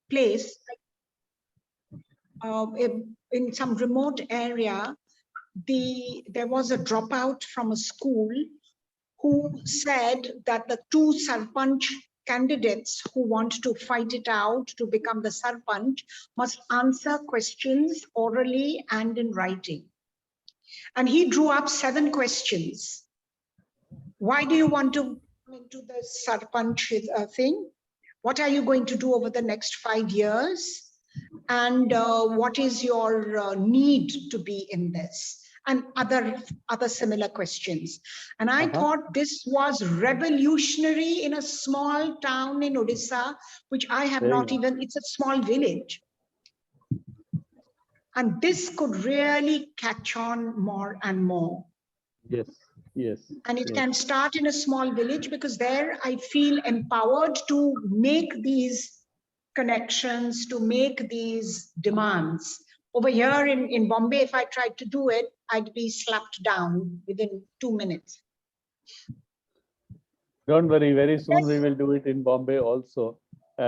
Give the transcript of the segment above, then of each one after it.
place, in some remote area, there was a dropout from a school who said that the two Sarpanch candidates who want to fight it out to become the Sarpanch must answer questions orally and in writing. And he drew up 7 questions. Why do you want to come into the Sarpanch thing? What are you going to do over the next 5 years? And what is your need to be in this? And other similar questions. And I thought this was revolutionary in a small town in Odisha, which I have not even, it's a small village. And this could really catch on more and more. Yes, yes. And it can start in a small village, because there I feel empowered to make these connections, to make these demands. Over here in Bombay, if I tried to do it, I'd be slapped down within 2 minutes. Don't worry, very soon we will do it in Bombay also.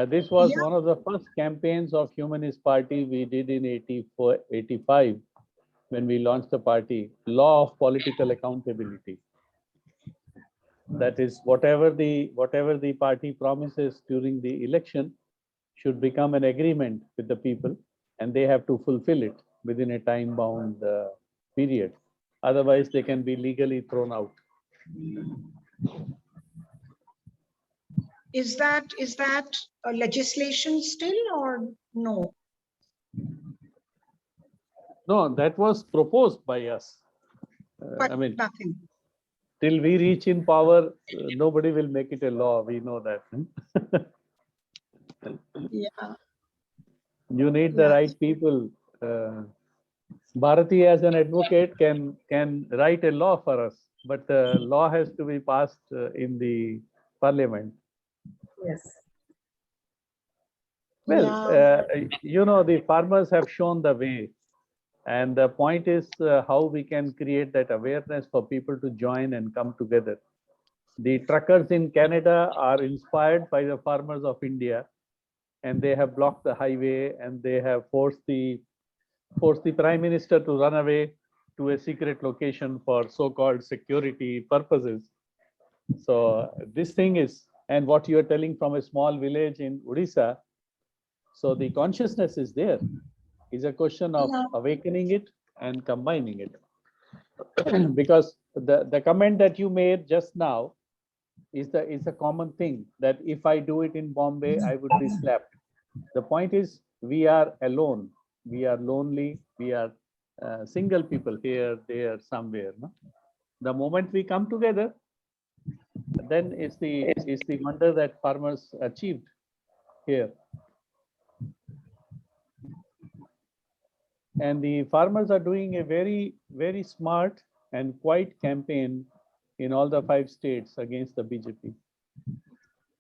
This was one of the first campaigns of Humanist Party we did in 84, 85, when we launched the party, law of political accountability. That is, whatever the party promises during the election should become an agreement with the people, and they have to fulfill it within a time-bound period. Otherwise, they can be legally thrown out. Is that a legislation still, or no? No, that was proposed by us. But I mean, nothing. Till we reach in power, nobody will make it a law. We know that. Yeah. You need the right people. Bharati, as an advocate, can write a law for us, but the law has to be passed in the parliament. Yes. Well, you know, the farmers have shown the way. And the point is how we can create that awareness for people to join and come together. The truckers in Canada are inspired by the farmers of India, and they have blocked the highway, and they have forced the Prime Minister to run away to a secret location for so-called security purposes. So this thing is, and what you are telling from a small village in Odisha, so the consciousness is there. It's a question of awakening it and combining it. Because the comment that you made just now is a common thing, that if I do it in Bombay, I would be slapped. The point is, we are alone, we are lonely, we are single people here, there, somewhere. No? The moment we come together, then it's the wonder that farmers achieved here. And the farmers are doing a very, very smart and quiet campaign in all the 5 states against the BJP.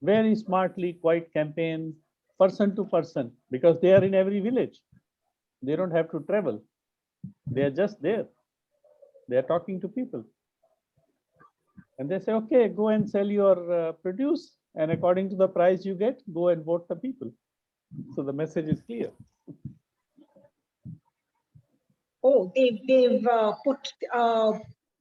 Very smartly, quiet campaign, person to person, because they are in every village. They don't have to travel. They are just there. They are talking to people. And they say, okay, go and sell your produce. And according to the price you get, go and vote the people. So the message is clear. Oh, they've put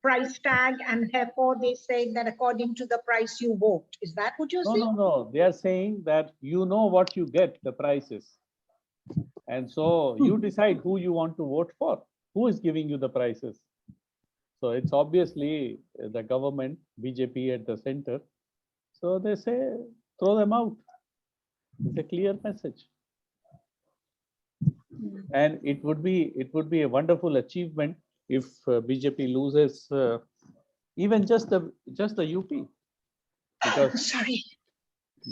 price tag, and therefore they say that according to the price you vote. Is that what you're saying? No. They are saying that you know what you get, the prices. And so you decide who you want to vote for. Who is giving you the prices? So it's obviously the government, BJP at the center. So they say, throw them out. It's a clear message. And it would be a wonderful achievement if BJP loses even just the UP, because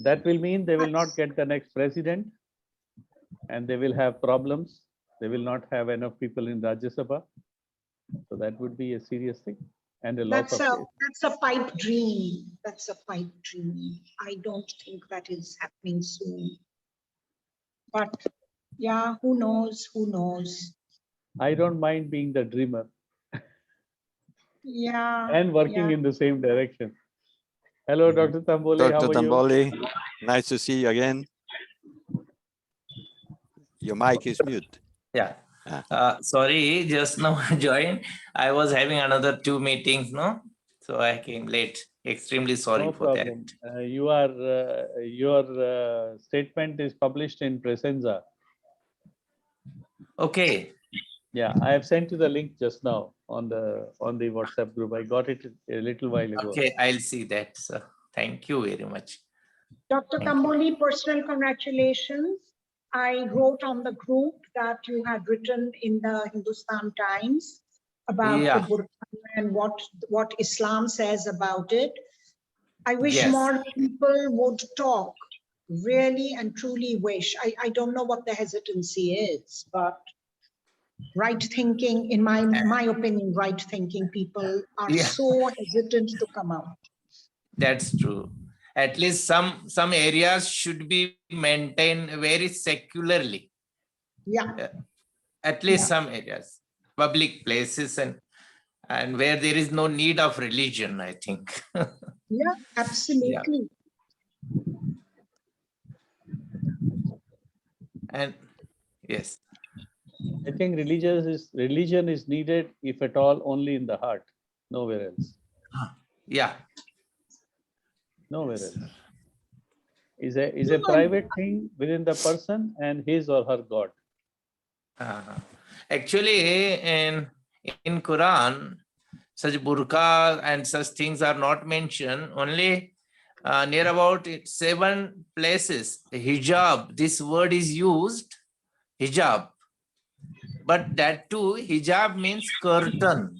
that will mean they will not get the next president, and they will have problems. They will not have enough people in Rajya Sabha. So that would be a serious thing and a loss of faith. That's a pipe dream. That's a pipe dream. I don't think that is happening soon. But yeah, who knows? Who knows? I don't mind being the dreamer. Yeah. And working in the same direction. Hello, Dr. Tamboli. Dr. Tamboli, nice to see you again. Your mic is mute. Yeah. Ah. Sorry, just now I joined. I was having another 2 meetings, no? So I came late. Extremely sorry No for that. problem. Your statement is published in Presenza. Okay. Yeah, I have sent you the link just now on the WhatsApp group. I got it a little while ago. Okay, I'll see that. So thank you very much. Dr. Thank you. Kamboli, personal congratulations. I wrote on the group that you had written in the Hindustan Times about the Yeah. burqa and what Islam says about it. I wish Yes. more people would talk, really and truly wish. I don't know what the hesitancy is, but right thinking, in my opinion, right thinking people are Yeah. so hesitant to come out. That's true. At least some areas should be maintained very secularly. Yeah, At least Yeah. some areas, public places, and where there is no need of religion, I think. yeah, absolutely. And yes, I think religion is needed, if at all, only in the heart, nowhere else. yeah, Nowhere else. Is a No, private thing within the person and his or her God. actually, in Quran, such burqa and such things are not mentioned. Only near about 7 places, hijab. This word is used, hijab. But that too, hijab means curtain.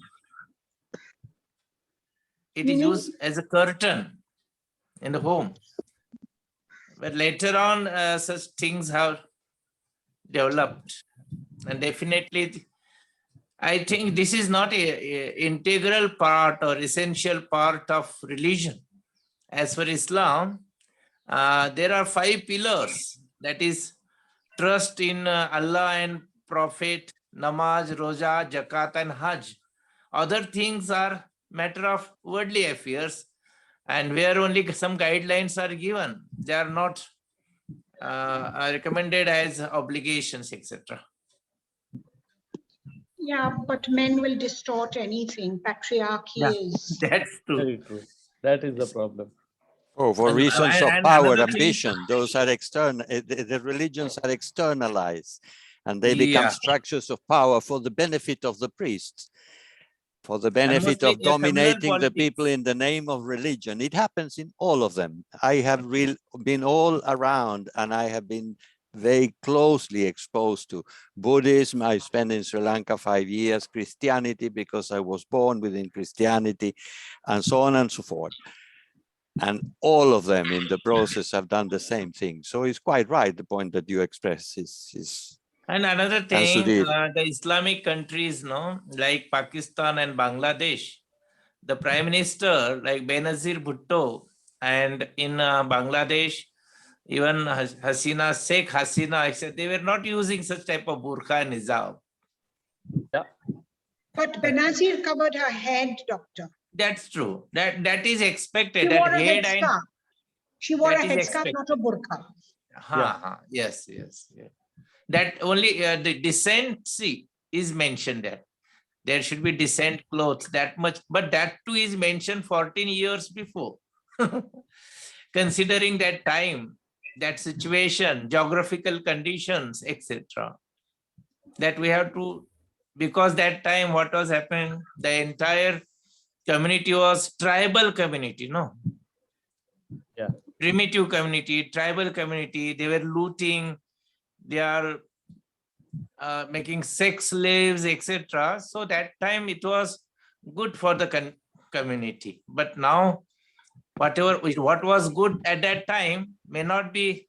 It is Meaning? used as a curtain in the home. But later on, such things have developed. And definitely, I think this is not a integral part or essential part of religion. As for Islam, there are 5 pillars. That is trust in Allah and Prophet, namaz, roja, zakat, and hajj. Other things are matter of worldly affairs, and where only some guidelines are given. They are not are recommended as obligations, etc. Yeah, but men will distort anything. Patriarchy is. That's true. Very true. That is the problem. Oh, for And- reasons of and power, another thing- ambition, those are external, the religions are externalized and they become Yeah. structures of power for the benefit of the priests, for the benefit mostly of a communal dominating the politics. people in the name of religion. It happens in all of them. I have been all around and I have been very closely exposed to Buddhism. I spent in Sri Lanka 5 years, Christianity, because I was born within Christianity, and so on and so forth. And all of them in the process have done the same thing. So it's quite right, the point that you express is And another thing, Sudhir. the Islamic countries, no, like Pakistan and Bangladesh, the prime minister, like Benazir Bhutto, and in Bangladesh, even Sheikh Hasina, etc., they were not using such type of burqa and hijab. But Benazir covered her head, doctor. That's true. That is expected. She That wore a head and headscarf. She wore a that is headscarf, not a burqa. Yes. That only the decency is mentioned there. There should be decent clothes, that much, but that too is mentioned 14 years before. Considering that time, that situation, geographical conditions, etc. That we have to, because that time what was happening, the entire community was tribal community, no? Yeah. Primitive community, tribal community, they were looting, they are making sex slaves, etc. So that time it was good for the community. But now, what was good at that time may not be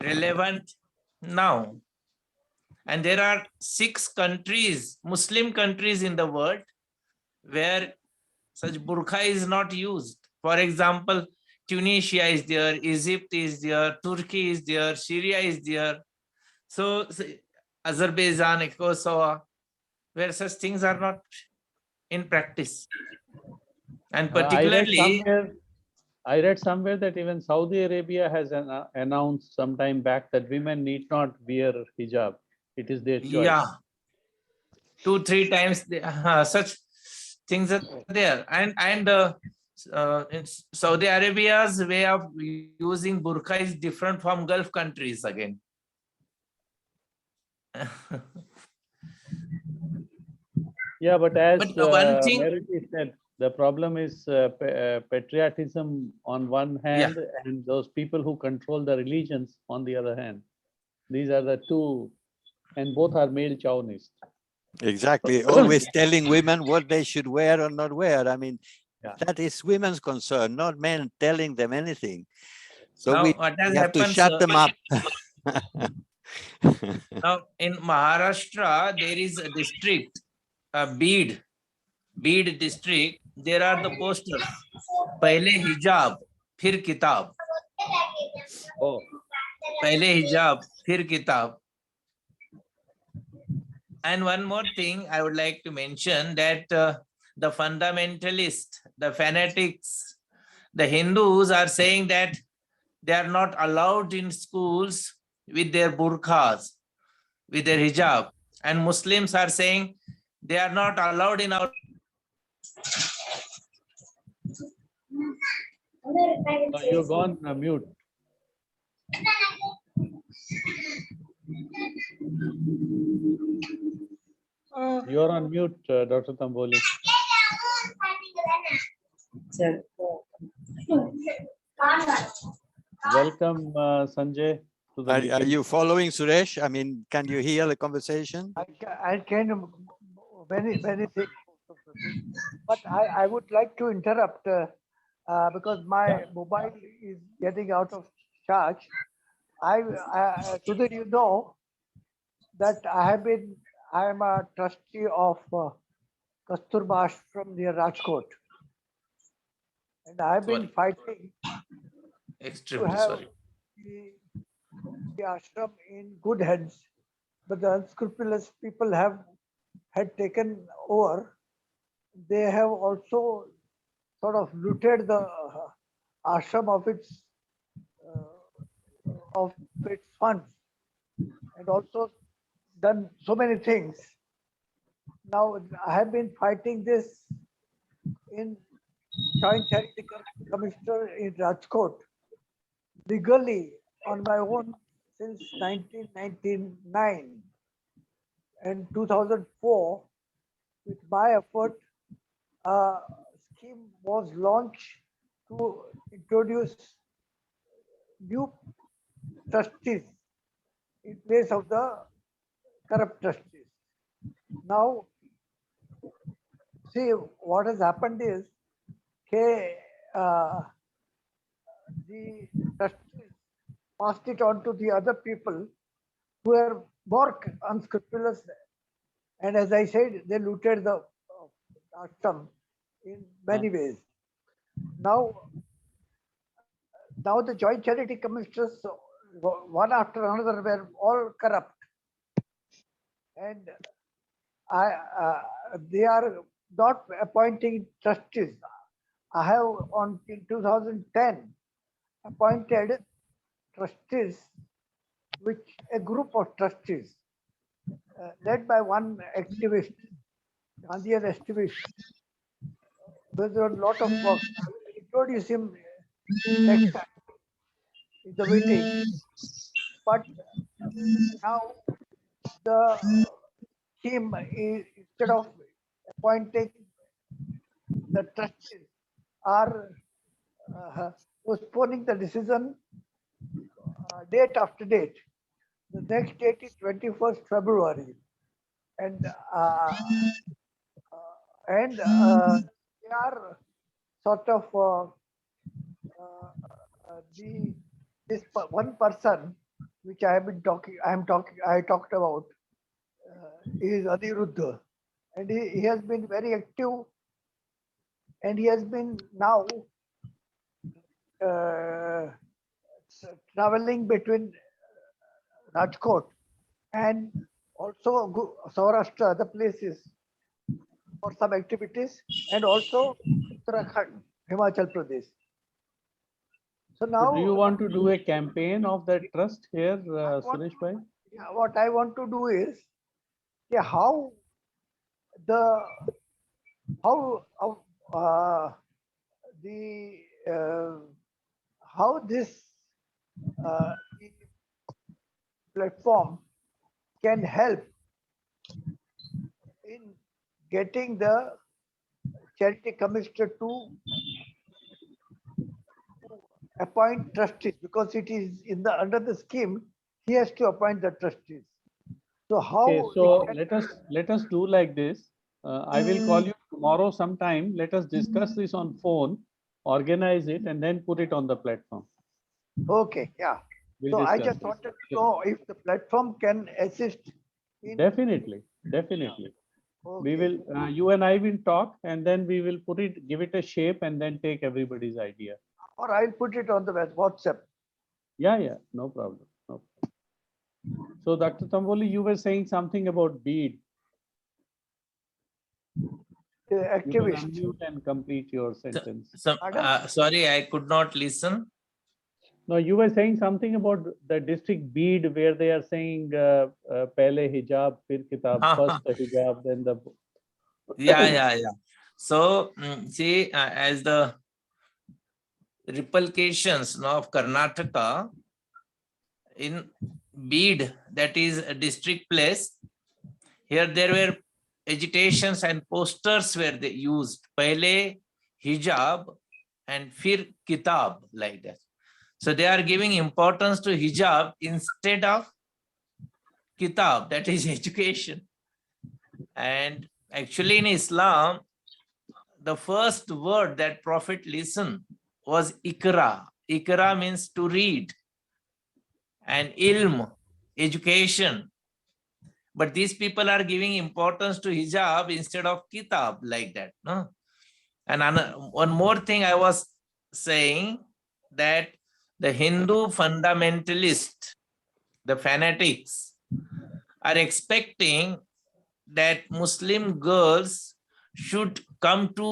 relevant now. And there are 6 countries, Muslim countries in the world, where such burqa is not used. For example, Tunisia is there, Egypt is there, Turkey is there, Syria is there. So Azerbaijan, Kosovo, where such things are not in practice. And I read particularly, somewhere I read somewhere that even Saudi Arabia has announced some time back that women need not wear hijab. It is their choice. Yeah, 2-3 times such things are there, and it's Saudi Arabia's way of using burqa is different from Gulf countries again. Yeah, but as But one thing, Merit said, the problem is patriotism on one hand and those people who control the religions on the other hand. These are the two, and both are male chauvinist. Exactly. Always telling women what they should wear or not wear. I mean, Yeah. that is women's concern, not men telling them anything. So now we what has have to happened, shut sir, them up. now in Maharashtra, there is a district, Bid district, there are the posters. Pehle hijab, fir kitab. Oh, Pehle hijab, fir kitab. And one more thing I would like to mention, that the fundamentalists, the fanatics, the Hindus are saying that they are not allowed in schools with their burqas, with their hijab. And Muslims are saying they are not allowed in our. you're gone mute. You're on mute, Dr. Tamboli. Welcome, Sanjay, to the Are meeting. you following, Suresh? I mean, can you hear the conversation? I can many things, but I would like to interrupt because my mobile is getting out of charge. Sudhir, you know that I am a trustee of Kasturba Ashram near Rajkot, and I've been fighting to Extremely have sorry. the ashram in good hands, but the unscrupulous people had taken over. They have also sort of looted the ashram of its funds, and also done so many things. Now I have been fighting this in Joint Charity Commissioner in Rajkot legally on my own since 1999. And 2004, with my effort, a scheme was launched to introduce new trustees in place of the corrupt trustees. Now, see, what has happened is the trustees passed it on to the other people who are more unscrupulous. And as I said, they looted the ashram in many ways. Now the joint charity commissioners, one after another, were all corrupt, and they are not appointing trustees. I have in 2010 appointed trustees, which a group of trustees led by one activist, Gandhian activist. There's a lot of work. I will introduce him next time in the meeting. But now the team, instead of appointing the trustees, are postponing the decision date after date. The next date is 21st February, and they are sort of this one person which I talked about is Aniruddha, and he has been very active, and he has been now traveling between Rajkot and also Saurashtra, other places for some activities, and also Uttarakhand, Himachal Pradesh. So So now, do you want to do a campaign of that trust here, want- Suresh bhai? yeah, what I want to do is, yeah, the how the how this uh, platform can help in getting the charity commissioner to appoint trustees, because it is in the under the scheme he has to appoint the trustees. So how Okay, it so can- let us do like this. I will call you tomorrow sometime. Let us discuss this on phone, organize it, and then put it on the platform. okay, yeah. We'll So I discuss just this. wanted to Sure. know if the platform can assist in. Definitely, definitely. We Okay. will, you and I will talk, and then we will put it, give it a shape, and then take everybody's idea. Or I'll put it on the WhatsApp. Yeah, yeah, no problem. No problem. So, Dr. Tamboli, you were saying something about bead. The You can activist. unmute and complete your sentence. Sorry, I could not listen. No, you were saying something about the district bead where they are saying pehle hijab, fir kitab, first the hijab, then the. Yeah. So, see, as the replications now of Karnataka in Bid, that is a district place, here there were agitations and posters were they used. Pehle hijab and fir kitab, like that. So they are giving importance to hijab instead of kitab, that is education. And actually in Islam, the first word that Prophet listened was ikra. Ikra means to read, and ilm, education. But these people are giving importance to hijab instead of kitab, like that. No? And one more thing I was saying, that the Hindu fundamentalists, the fanatics, are expecting that Muslim girls should come to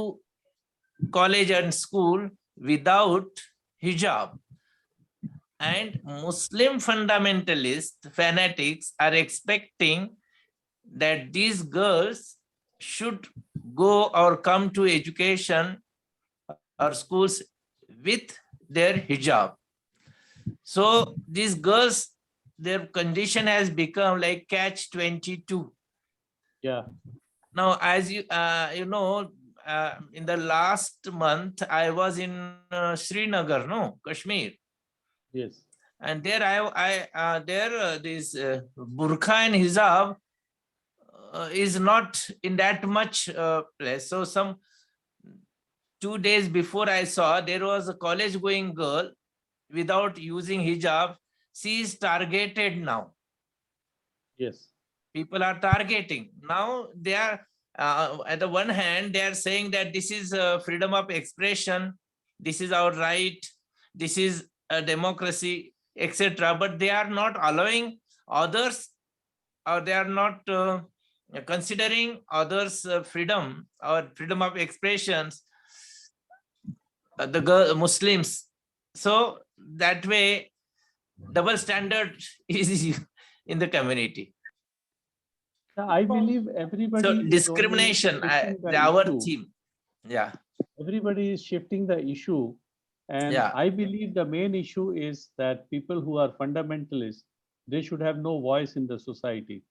college and school without hijab. And Muslim fundamentalist fanatics are expecting that these girls should go or come to education or schools with their hijab. So these girls, their condition has become like catch 22. Yeah. Now, as you know, in the last month, I was in Srinagar, no, Kashmir. Yes. And there this burqa and hijab is not in that much place. So some 2 days before I saw, there was a college going girl without using hijab. She is targeted now. Yes. People are targeting. Now they are, at the one hand, they are saying that this is freedom of expression, this is our right, this is a democracy, etc. But they are not allowing others, or they are not considering others' freedom or freedom of expressions, the Muslims. So that way, double standard is in the community. I believe everybody So is only discrimination, shifting the our issue. theme. Yeah. Everybody is shifting the issue. And Yeah. I believe the main issue is that people who are fundamentalists, they should have no voice in the society,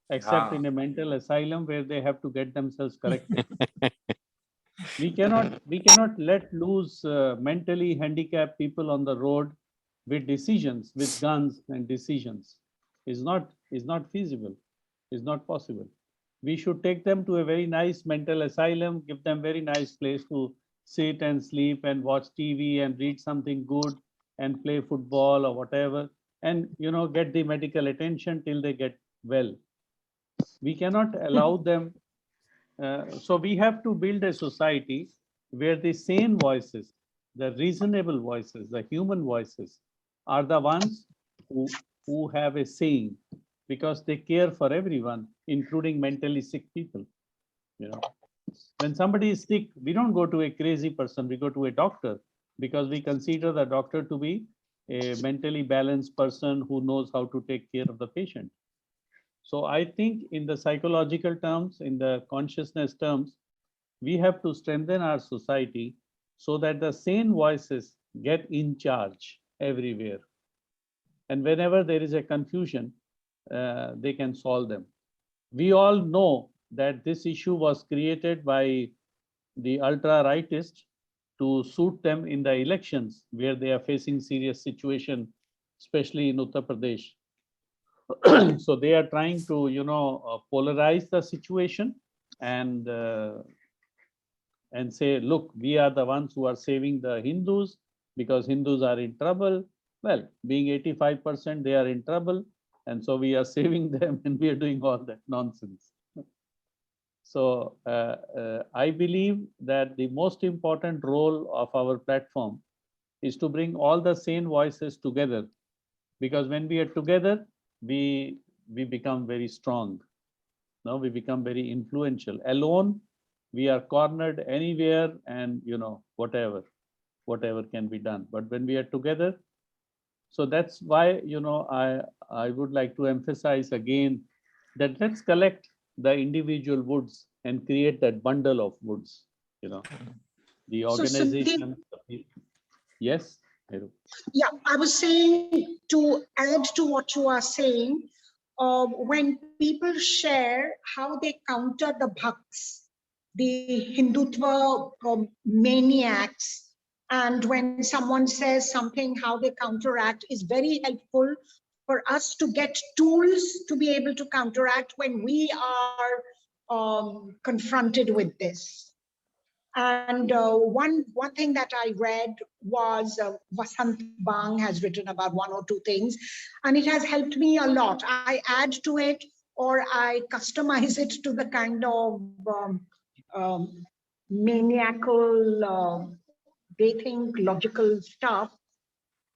except in a mental asylum where they have to get themselves corrected. We cannot let loose mentally handicapped people on the road with decisions, with guns and decisions. Is not feasible, is not possible. We should take them to a very nice mental asylum, give them very nice place to sit and sleep and watch TV and read something good and play football or whatever, and get the medical attention till they get well. We cannot allow them. So we have to build a society where the sane voices, the reasonable voices, the human voices are the ones who have a saying, because they care for everyone, including mentally sick people. When somebody is sick, we don't go to a crazy person, we go to a doctor. because we consider the doctor to be a mentally balanced person who knows how to take care of the patient. So I think in the psychological terms, in the consciousness terms, we have to strengthen our society so that the sane voices get in charge everywhere. And whenever there is a confusion, they can solve them. We all know that this issue was created by the ultra-rightists to suit them in the elections where they are facing serious situation, especially in Uttar Pradesh. So they are trying to, polarize the situation and say, look, we are the ones who are saving the Hindus because Hindus are in trouble. Well, being 85%, they are in trouble. And so we are saving them and we are doing all that nonsense. So I believe that the most important role of our platform is to bring all the sane voices together, because when we are together, we become very strong. Now we become very influential. Alone, we are cornered anywhere, and whatever can be done. But when we are together, so that's why I would like to emphasize again that let's collect the individual woods and create that bundle of woods. The So organization. Yes, Heru. yeah, I was saying, to add to what you are saying, when people share how they counter the bhakts, the Hindutva maniacs, and when someone says something, how they counteract is very helpful for us to get tools to be able to counteract when we are confronted with this. And one thing that I read was Vasant Bang has written about one or two things, and it has helped me a lot. I add to it or I customize it to the kind of maniacal, they think logical stuff,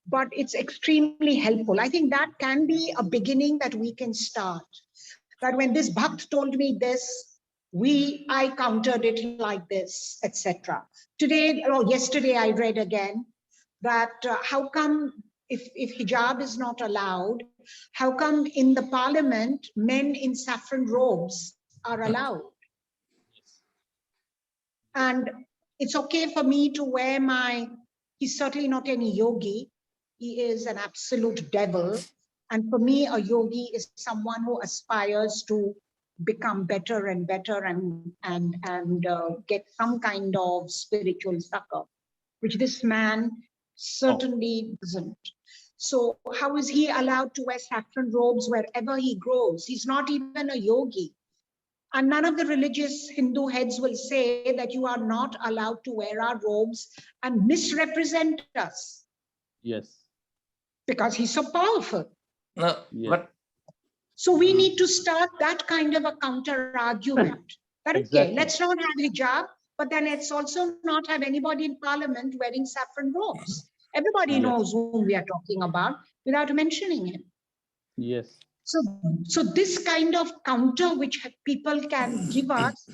but it's extremely helpful. I think that can be a beginning that we can start. That when this Bhakt told me this, I countered it like this, etc. Today or yesterday, I read again that how come if hijab is not allowed, how come in the parliament men in saffron robes are allowed? And it's okay for me to wear he's certainly not any yogi. He is an absolute devil. And for me, a yogi is someone who aspires to become better and better and get some kind of spiritual succor, which this man certainly doesn't. So how is he allowed to wear saffron robes wherever he goes? He's not even a yogi. And none of the religious Hindu heads will say that you are not allowed to wear our robes and misrepresent us. Yes. Because he's so powerful. No, Yes. but So we need to start that kind of a counter argument. That Exactly. okay, let's not have hijab, but then let's also not have anybody in parliament wearing saffron robes. Everybody Yes. knows whom we are talking about without mentioning him. Yes. So this kind of counter which people can give us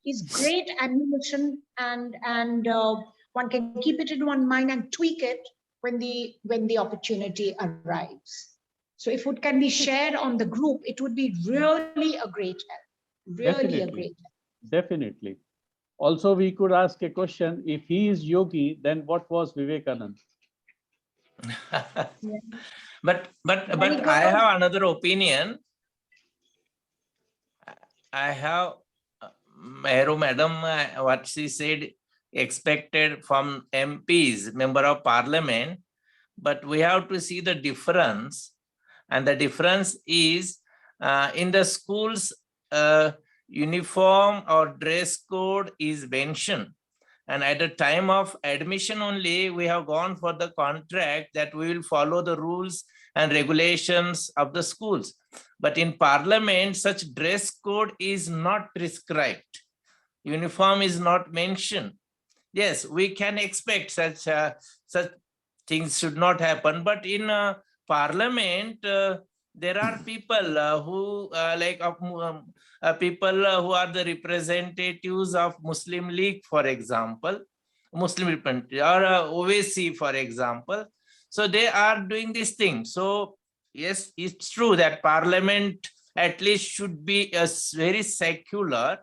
is great ammunition, and one can keep it in one mind and tweak it when the opportunity arrives. So if it can be shared on the group, it would be really a great help. Really Definitely. a great help. Definitely. Also, we could ask a question: if he is yogi, then what was Vivekananda? but I have another opinion. I have Meru madam, what she said expected from MPs, member of parliament, but we have to see the difference, and the difference is in the schools uniform or dress code is mentioned, and at the time of admission only we have gone for the contract that we will follow the rules and regulations of the schools. But in parliament, such dress code is not prescribed. Uniform is not mentioned. Yes, we can expect such things should not happen. But in parliament, there are people who people who are the representatives of Muslim League, for example. Muslim people, or OAC, for example. So they are doing this thing. So yes, it's true that parliament at least should be very secular,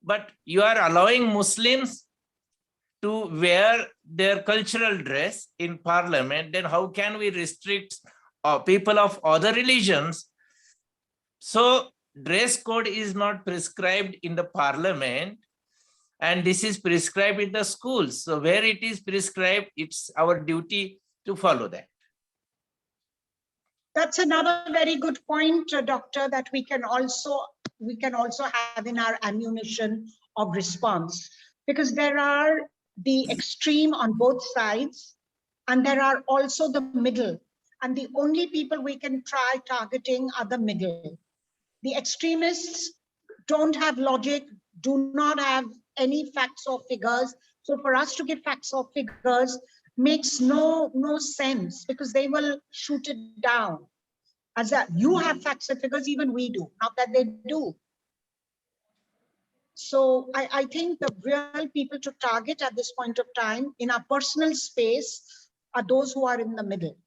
but you are allowing Muslims to wear their cultural dress in parliament, then how can we restrict people of other religions? So dress code is not prescribed in the parliament, and this is prescribed in the schools. So where it is prescribed, it's our duty to follow that. That's another very good point, Doctor, that we can also have in our ammunition of response, because there are the extreme on both sides, and there are also the middle. And the only people we can try targeting are the middle. The extremists don't have logic, do not have any facts or figures. So for us to give facts or figures makes no sense, because they will shoot it down. As you have facts and figures, even we do, not that they do. So I think the real people to target at this point of time in our personal space are those who are in the middle.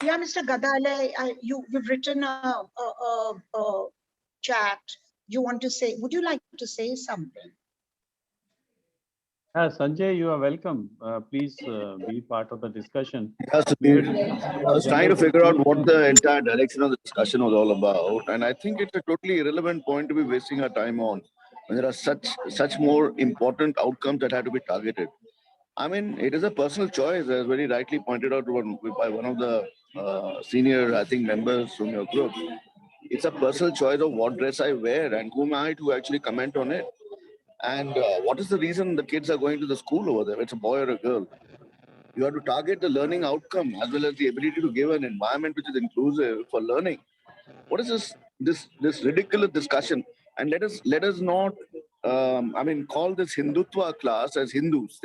Yeah, Mr. Gadale, you've written a chat. You want to say, would you like to say something? Sanjay, you are welcome. Please be part of the discussion. Yes, I was trying to figure out what the entire direction of the discussion was all about, and I think it's a totally irrelevant point to be wasting our time on when there are such more important outcomes that have to be targeted. I mean, it is a personal choice, as very rightly pointed out by one of the senior, I think, members from your group. It's a personal choice of what dress I wear and whom am I to actually comment on it. And what is the reason the kids are going to the school over there? It's a boy or a girl. You have to target the learning outcome as well as the ability to give an environment which is inclusive for learning. What is this ridiculous discussion? And let us not call this Hindutva class as Hindus.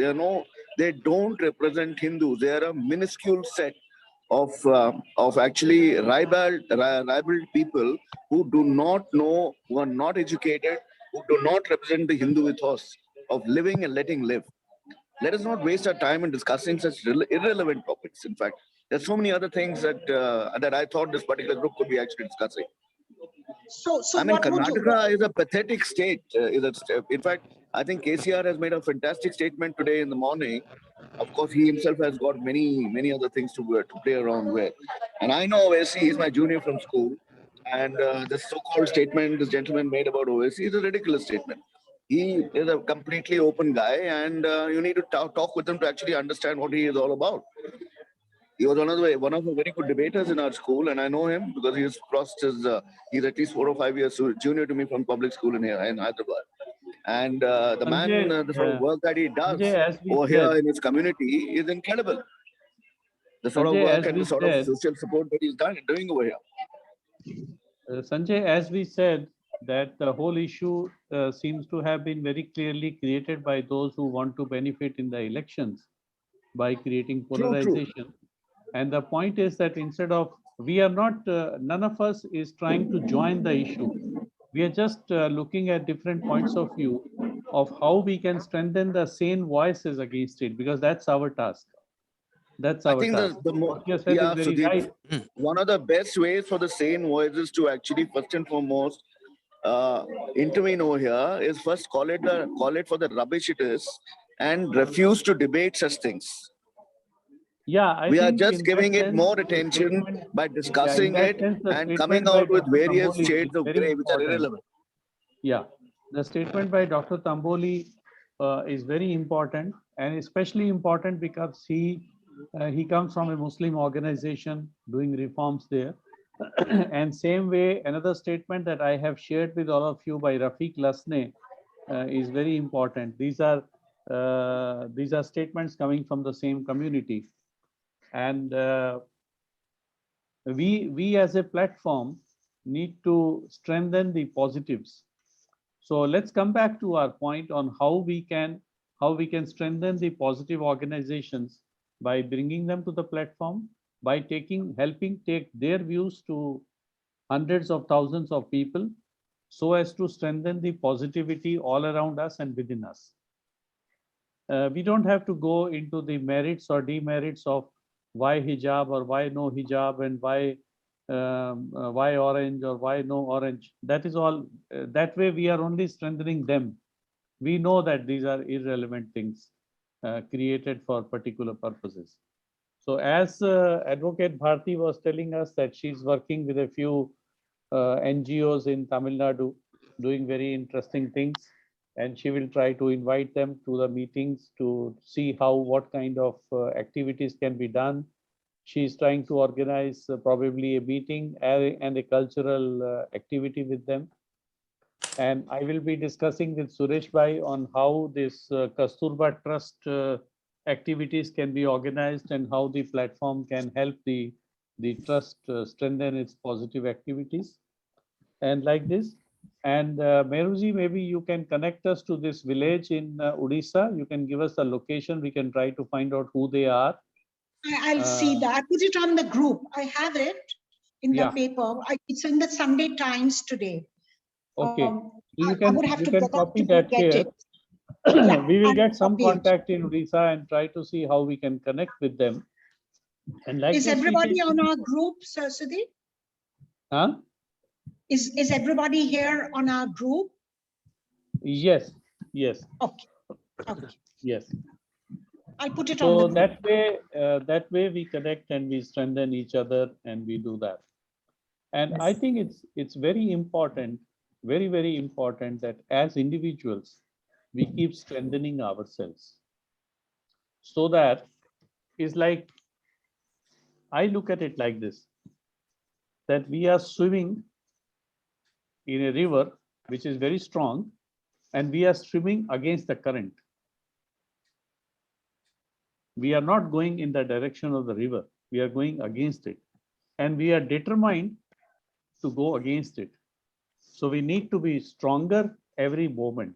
They don't represent Hindus. They are a minuscule set of actually ribald people who do not know, who are not educated, who do not represent the Hindu ethos of living and letting live. Let us not waste our time in discussing such irrelevant topics. In fact, there's so many other things that I thought this particular group could be actually discussing. So I mean, what would you? Karnataka is a pathetic state. In fact, I think KCR has made a fantastic statement today in the morning. Of course, he himself has got many other things to play around with. And I know OSC, he's my junior from school. And this so-called statement this gentleman made about OSC is a ridiculous statement. He is a completely open guy, and you need to talk with him to actually understand what he is all about. He was one of the very good debaters in our school, and I know him because he's crossed his. He's at least 4 or 5 years junior to me from public school in Hyderabad. And the Sanjay, man, the sort of work that he does Sanjay, as we over said, here in his community is incredible. The sort of Sanjay, work as and we the sort of said, social support that he's doing over here. Sanjay, as we said, that the whole issue seems to have been very clearly created by those who want to benefit in the elections by creating polarization. And the point is that instead of, we are not, none of us is trying to join the issue. We are just looking at different points of view of how we can strengthen the sane voices against it, because that's our task. That's our task. What you said is very right. One of the best ways for the sane voices to actually first and foremost intervene over here is first call it for the rubbish it is and refuse to debate such things. Yeah, we are just giving it more attention by discussing it and coming out with various shades of grey which are irrelevant. Yeah, the statement by Dr. Tamboli is very important, and especially important because he comes from a Muslim organization doing reforms there. And same way, another statement that I have shared with all of you by Rafiq Lasne is very important. These are statements coming from the same community. And we as a platform need to strengthen the positives. So let's come back to our point on how we can strengthen the positive organizations by bringing them to the platform, by helping take their views to hundreds of thousands of people so as to strengthen the positivity all around us and within us. We don't have to go into the merits or demerits of why hijab or why no hijab and why orange or why no orange. That is all. That way we are only strengthening them. We know that these are irrelevant things created for particular purposes. So as Advocate Bharti was telling us that she's working with a few NGOs in Tamil Nadu doing very interesting things, and she will try to invite them to the meetings to see how what kind of activities can be done. She is trying to organize probably a meeting and a cultural activity with them. And I will be discussing with Suresh Bhai on how this Kasturba Trust activities can be organized and how the platform can help the trust strengthen its positive activities. And like this, and Meruji, maybe you can connect us to this village in Odisha. You can give us the location. We can try to find out who they are. I'll see that. I put it on the group. I have it in the Yeah. paper. It's in the Sunday Times today. Okay. You I can would have you to can get up copy to go that get here. it. Yeah, We will I'll get some copy it. contact in Odisha and try to see how we can connect with them. And like Is this, we everybody can, on our group, Sir Sudhi? huh? Is everybody here on our group? Yes, yes, Okay. Okay. yes. I'll put it on the So group. that way we connect and we strengthen each other and we do that. And I think it's very important, very important that as individuals we keep strengthening ourselves. So that is like I look at it like this, that we are swimming in a river which is very strong and we are swimming against the current. We are not going in the direction of the river. We are going against it. And we are determined to go against it. So we need to be stronger every moment.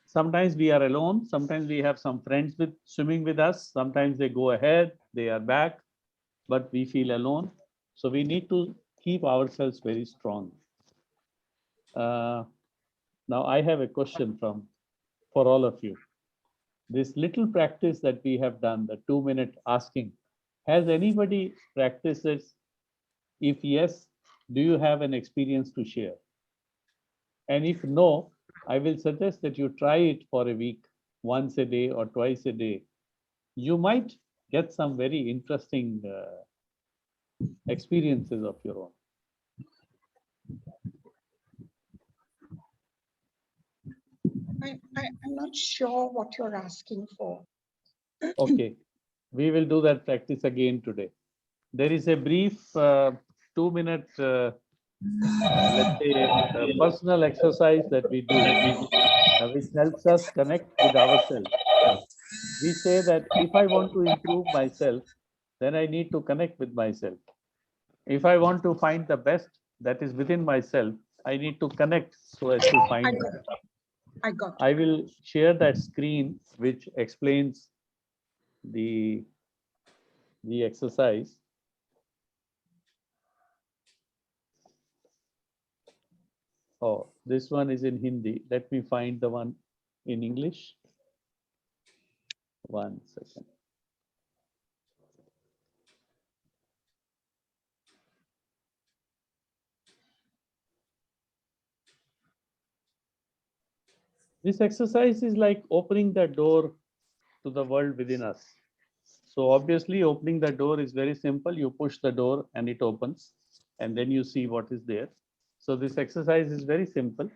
Sometimes we are alone. Sometimes we have some friends with swimming with us. Sometimes they go ahead, they are back, but we feel alone. So we need to keep ourselves very strong. Now I have a question for all of you. This little practice that we have done, the 2-minute asking, has anybody practiced this? If yes, do you have an experience to share? And if no, I will suggest that you try it for a week, once a day or twice a day. You might get some very interesting experiences of your own. I'm not sure what you're asking for. Okay, we will do that practice again today. There is a brief 2-minute, let's say, personal exercise that we do, which helps us connect with ourselves. We say that if I want to improve myself, then I need to connect with myself. If I want to find the best that is within myself, I need to connect so as to find that. I got it. I will share that screen which explains the exercise. Oh, this one is in Hindi. Let me find the one in English. 1 second. This exercise is like opening the door to the world within us. So obviously opening the door is very simple. You push the door and it opens and then you see what is there. So this exercise is very simple.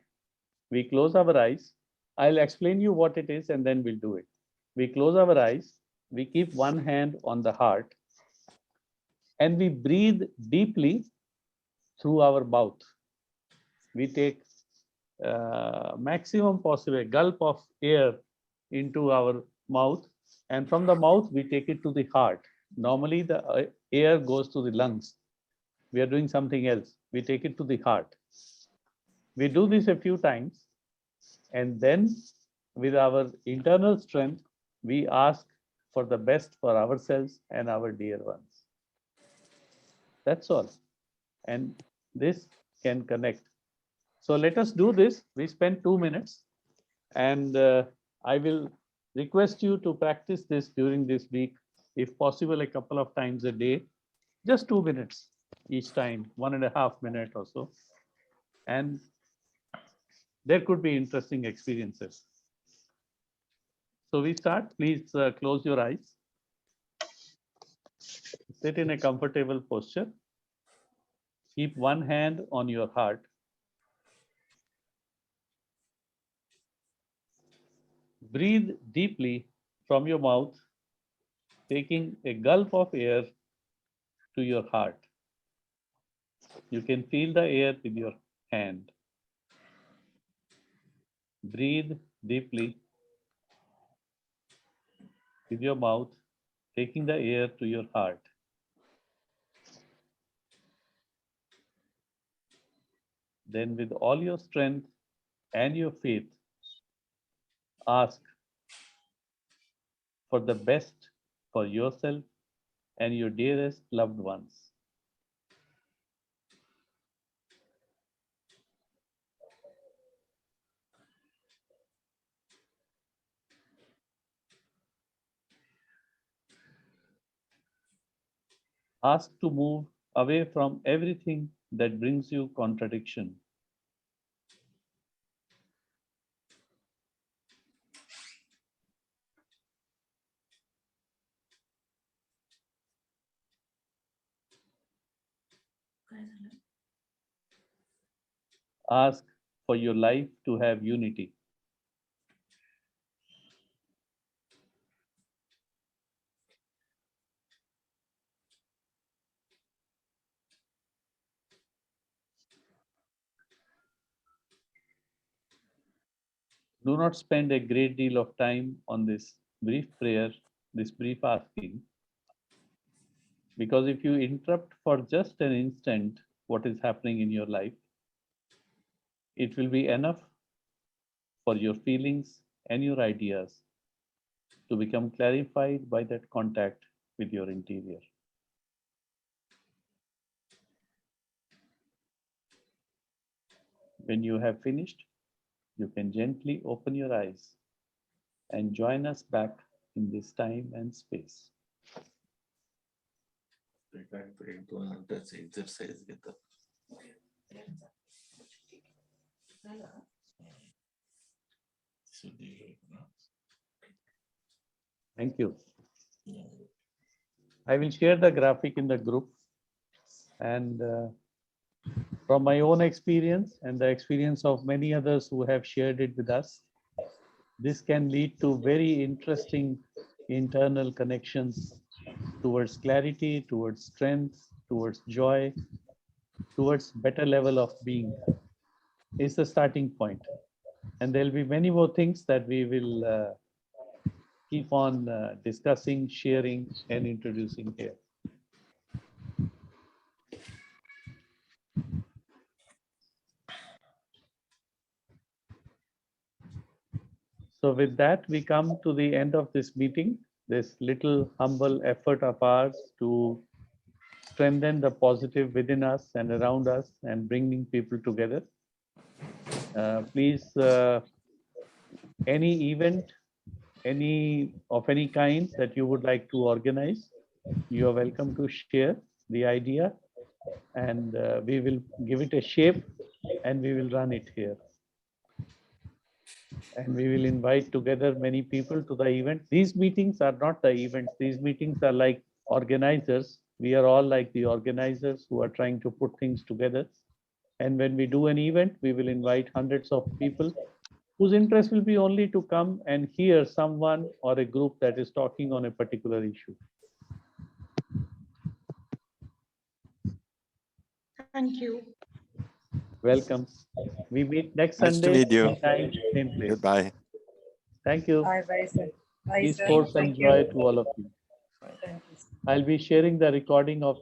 We close our eyes. I'll explain you what it is and then we'll do it. We close our eyes. We keep one hand on the heart and we breathe deeply through our mouth. We take maximum possible gulp of air into our mouth, and from the mouth we take it to the heart. Normally the air goes to the lungs. We are doing something else. We take it to the heart. We do this a few times, and then with our internal strength, we ask for the best for ourselves and our dear ones. That's all. And this can connect. So let us do this. We spend 2 minutes, and I will request you to practice this during this week, if possible, a couple of times a day, just 2 minutes each time, 1.5 minutes or so. And there could be interesting experiences. So we start. Please close your eyes. Sit in a comfortable posture. Keep one hand on your heart. Breathe deeply from your mouth, taking a gulp of air to your heart. You can feel the air with your hand. Breathe deeply with your mouth, taking the air to your heart. Then, with all your strength and your faith, ask for the best for yourself and your dearest loved ones. Ask to move away from everything that brings you contradiction. Ask for your life to have unity. Do not spend a great deal of time on this brief prayer, this brief asking, because if you interrupt for just an instant what is happening in your life, it will be enough for your feelings and your ideas to become clarified by that contact with your interior. When you have finished, you can gently open your eyes and join us back in this time and space. Exercise घेतात Thank you. I will share the graphic in the group, and from my own experience and the experience of many others who have shared it with us, this can lead to very interesting internal connections towards clarity, towards strength, towards joy, towards better level of being. Is the starting point. And there'll be many more things that we will keep on discussing, sharing, and introducing here. So with that, we come to the end of this meeting, this little humble effort of ours to strengthen the positive within us and around us and bringing people together. Please, any event, any kind that you would like to organize, you are welcome to share the idea, and we will give it a shape and we will run it here. And we will invite together many people to the event. These meetings are not the events. These meetings are like organizers. We are all like the organizers who are trying to put things together. And when we do an event, we will invite hundreds of people whose interest will be only to come and hear someone or a group that is talking on a particular issue. Thank you. Welcome. We meet next Nice to Sunday, meet you. same time, same place. Goodbye. Thank you. Bye bye, sir. Bye, Peace, sir. force, and Thank you. joy to all of you. Thank you. I'll be sharing the recording of